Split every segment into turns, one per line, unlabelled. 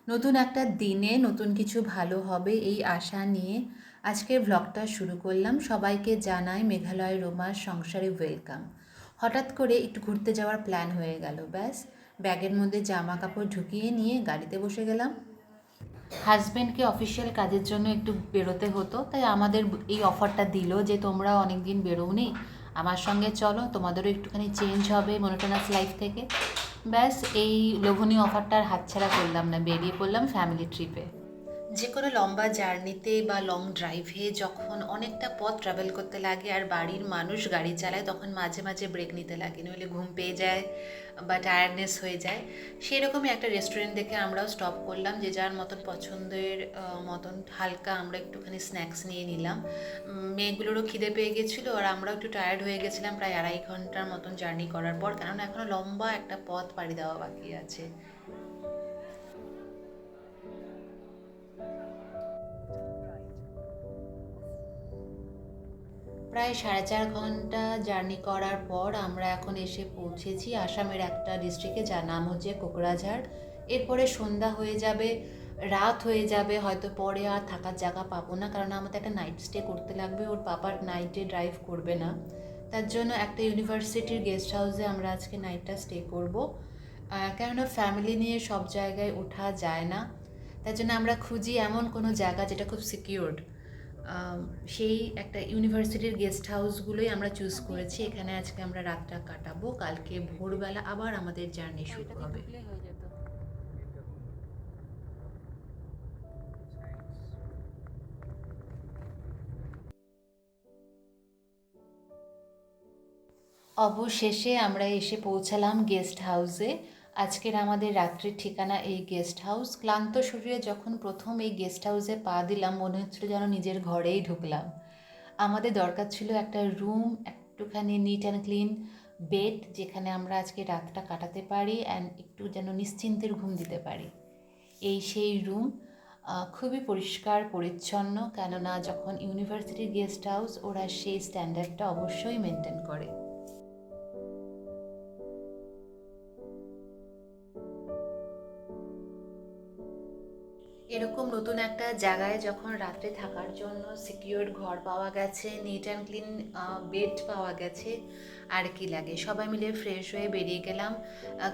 নতুন একটা দিনে নতুন কিছু ভালো হবে এই আশা নিয়ে আজকের ভ্লগটা শুরু করলাম। সবাইকে জানাই মেঘালয় রোমার সংসারে ওয়েলকাম। হঠাৎ করে একটু ঘুরতে যাওয়ার প্ল্যান হয়ে গেল, ব্যাস ব্যাগের মধ্যে জামা কাপড় ঢুকিয়ে নিয়ে গাড়িতে বসে গেলাম। হাজব্যান্ডকে অফিসিয়াল কাজের জন্য একটু বেরোতে হতো, তাই আমাদের এই অফারটা দিল যে তোমরা অনেক দিন বেরোওনি, আমার সঙ্গে চলো, তোমাদেরও একটুখানি চেঞ্জ হবে মনোটোনাস লাইফ থেকে। ব্যাস এই লোভনীয় অফারটার হাতছাড়া করলাম না, বেরিয়ে পড়লাম ফ্যামিলি ট্রিপে। যে কোনো লম্বা জার্নিতে বা লং ড্রাইভে যখন অনেকটা পথ ট্রাভেল করতে লাগে আর বাড়ির মানুষ গাড়ি চালায়, তখন মাঝে মাঝে ব্রেক নিতে লাগে, নইলে ঘুম পেয়ে যায় বা টায়ার্ডনেস হয়ে যায়। সেরকমই একটা রেস্টুরেন্ট দেখে আমরাও স্টপ করলাম, যে যার মতন পছন্দের মতন হালকা আমরা একটুখানি স্ন্যাক্স নিয়ে নিলাম। মেয়েগুলোরও খিদে পেয়ে গেছিলো আর আমরাও একটু টায়ার্ড হয়ে গেছিলাম প্রায় 2.5 ঘন্টার মতন জার্নি করার পর, কেননা এখনও লম্বা একটা পথ পাড়ি দেওয়া বাকি আছে। প্রায় 4.5 ঘন্টা জার্নি করার পর আমরা এখন এসে পৌঁছেছি আসামের একটা ডিস্ট্রিক্টে, যার নাম হচ্ছে কোকরাঝাড়। এরপরে সন্ধ্যা হয়ে যাবে, রাত হয়ে যাবে, হয়তো পরে আর থাকার জায়গা পাবো না, কারণ আমাদের একটা নাইট স্টে করতে লাগবে, ওর পাপার নাইটে ড্রাইভ করবে না। তার জন্য একটা ইউনিভার্সিটির গেস্ট হাউসে আমরা আজকে নাইটটা স্টে করবো, কেননা ফ্যামিলি নিয়ে সব জায়গায় ওঠা যায় না। তার জন্য আমরা খুঁজি এমন কোনো জায়গা যেটা খুব সিকিউরড। সেই একটা ইউনিভার্সিটির গেস্ট হাউসগুলোই আমরা চুজ করেছি, এখানে আজকে আমরা রাতটা কাটাবো, কালকে ভোরবেলা আবার আমাদের জার্নি শুরু হবে। অবশেষে আমরা এসে পৌঁছালাম গেস্ট হাউসে। আজকের আমাদের রাত্রির ঠিকানা এই গেস্ট হাউস। ক্লান্ত শরীরে যখন প্রথম এই গেস্ট হাউসে পা দিলাম, মনে হচ্ছিল যেন নিজের ঘরেই ঢুকলাম। আমাদের দরকার ছিল একটা রুম, একটুখানি নিট অ্যান্ড ক্লিন বেড, যেখানে আমরা আজকে রাতটা কাটাতে পারি অ্যান্ড একটু যেন নিশ্চিন্তের ঘুম দিতে পারি। এই সেই রুম, খুবই পরিষ্কার পরিচ্ছন্ন, কেননা যখন ইউনিভার্সিটির গেস্ট হাউস ওরা সেই স্ট্যান্ডার্ডটা অবশ্যই মেনটেন করে। এরকম নতুন একটা জায়গায় যখন রাত্রে থাকার জন্য সিকিউর ঘর পাওয়া গেছে, নিট অ্যান্ড ক্লিন বেড পাওয়া গেছে, আর কি লাগে। সবাই মিলে ফ্রেশ হয়ে বেরিয়ে গেলাম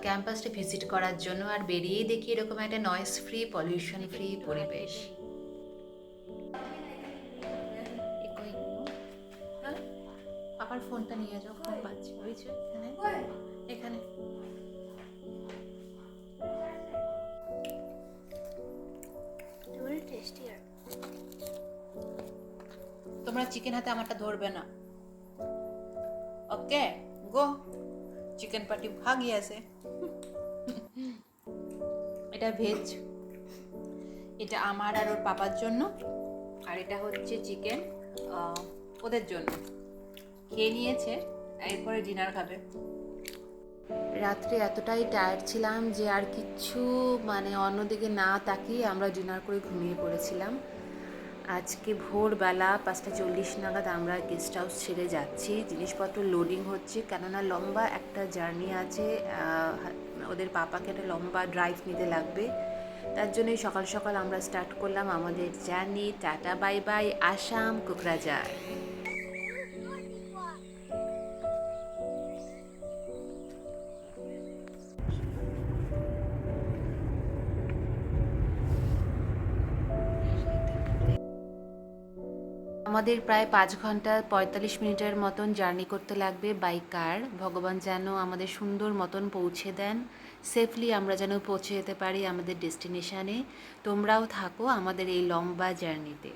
ক্যাম্পাসটা ভিজিট করার জন্য, আর বেরিয়েই দেখি এরকম একটা নয়েজ ফ্রি, পলিউশন ফ্রি পরিবেশ। হ্যাঁ, আবার ফোনটা নিয়ে যাও, ফোন পাচ্ছি, বুঝছো? এখানে এখানে তোমরা চিকেন হাতে আমারটা ধরবে না, ওকে? গো, চিকেন পার্টি ভাগ গিয়েছে। এটা ভেজ, এটা আমার আর ওর পাপার জন্য, আর এটা হচ্ছে চিকেন ওদের জন্য। খেয়ে নিয়েছে, এরপরে ডিনার খাবে। রাত্রে এতটাই টায়ার্ড ছিলাম যে আর কিচ্ছু অন্যদিকে না তাকিয়ে আমরা ডিনার করে ঘুমিয়ে পড়েছিলাম। আজকে ভোরবেলা 5:40 নাগাদ আমরা গেস্ট হাউস ছেড়ে যাচ্ছি, জিনিসপত্র লোডিং হচ্ছে, কেননা লম্বা একটা জার্নি আছে, ওদের পাপাকে একটা লম্বা ড্রাইভ নিতে লাগবে। তার জন্যই সকাল সকাল আমরা স্টার্ট করলাম আমাদের journey. Tata bye bye, Assam Kokrajhar. আমাদের প্রায় 5 ঘন্টা 45 মিনিটের মতন জার্নি করতে লাগবে বাই কার। ভগবান যেন আমাদের সুন্দর মতন পৌঁছে দেন, সেফলি আমরা যেন পৌঁছে যেতে পারি আমাদের ডেস্টিনেশানে। তোমরাও থাকো আমাদের এই লম্বা জার্নিতে।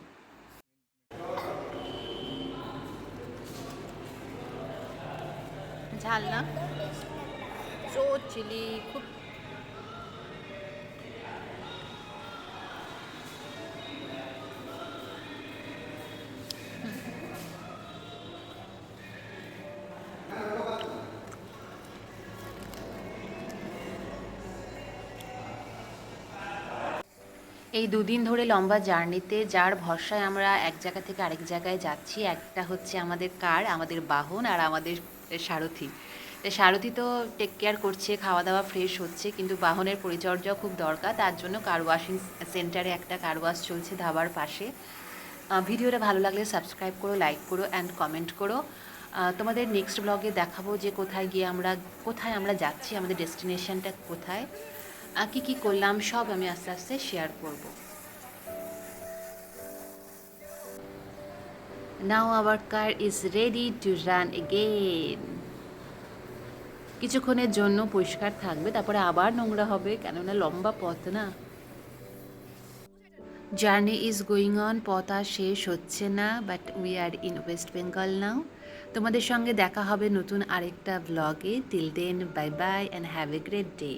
ঝাল না, সো চিলি, খুব। এই 2 দিন ধরে লম্বা জার্নিতে যার ভরসায় আমরা এক জায়গা থেকে আরেক জায়গায় যাচ্ছি, একটা হচ্ছে আমাদের কার, আমাদের বাহন, আর আমাদের সারথি। তো সারথি তো টেক কেয়ার করছে, খাওয়া দাওয়া ফ্রেশ হচ্ছে, কিন্তু বাহনের পরিচর্যাও খুব দরকার। তার জন্য কার ওয়াশিং সেন্টারে একটা কার ওয়াশ চলছে ধাবার পাশে। ভিডিওটা ভালো লাগলে সাবস্ক্রাইব করো, লাইক করো অ্যান্ড কমেন্ট করো। তোমাদের নেক্সট ব্লগে দেখাবো যে কোথায় আমরা যাচ্ছি, আমাদের ডেস্টিনেশনটা কোথায়, কী কী করলাম সব আমি আস্তে আস্তে শেয়ার করব। নাও our car is ready to run again. কিছুক্ষণের জন্য পরিষ্কার থাকবে, তারপরে আবার নোংরা হবে, কেননা লম্বা পথ না। জার্নি ইজ গোয়িং অন, পথ আর শেষ হচ্ছে না, but we are in West Bengal now. তোমাদের সঙ্গে দেখা হবে নতুন আরেকটা ব্লগে। Till then bye bye and have a great day.